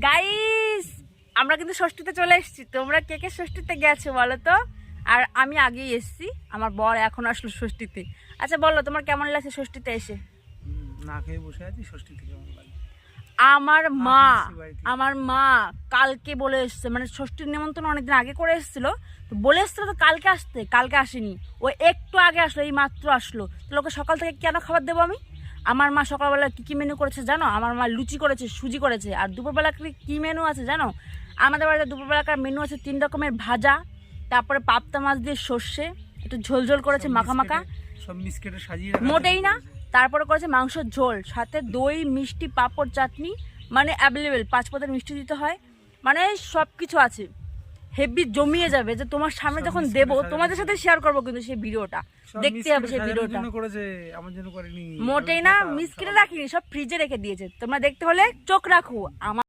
Guys আমরা কিন্তু ষষ্ঠীতে চলে এসেছি। তোমরা কে কে ষষ্ঠীতে গেছো বলো তো? আর আমি আগেই এসেছি, আমার বর এখন আসলো ষষ্ঠীতে। আচ্ছা বলো, তোমার কেমন লাগছে ষষ্ঠীতে এসে? না খেয়ে বসে আছি, ষষ্ঠীতে কেমন লাগে? আমার মা আমার মা কালকে বলে এসছে, মানে ষষ্ঠীর নিমন্ত্রণ অনেকদিন আগে করে এসেছিল, তো বলে এসছিল তো কালকে আসতে, কালকে আসেনি। ও একটু আগে আসলো, এই মাত্র আসলো। তো লোকে সকাল থেকে কেন খাবার দেবো আমি? আমার মা সকালবেলা কী কী মেনু করেছে জানো? আমার মা লুচি করেছে, সুজি করেছে। আর দুপুরবেলা কী মেনু আছে জানো? আমাদের বাড়িতে দুপুরবেলাকার মেনু আছে 3 রকমের ভাজা, তারপরে পাবদা মাছ দিয়ে সর্ষে একটু ঝোল ঝোল করেছে, মাখা মাখা, সব মিসকেটে সাজিয়ে রাখা মোটেই না। তারপরে করেছে মাংসের ঝোল, সাথে দই, মিষ্টি, পাঁপড়, চাটনি, মানে অ্যাভেলেবেল 5 পদের মিষ্টি দিতে হয়, মানে সব কিছু আছে। হেভি জমিয়ে যাবে, যে তোমার সামনে যখন দেবো তোমাদের সাথে শেয়ার করবো, কিন্তু সেই ভিডিওটা দেখতে হবে। সেই ভিডিওটা করেছে, আমার জন্য করেনি। মোটেই না, মিস করে রাখিনি, সব ফ্রিজে রেখে দিয়েছে। তোমরা দেখতে হলে চোখ রাখো। আমার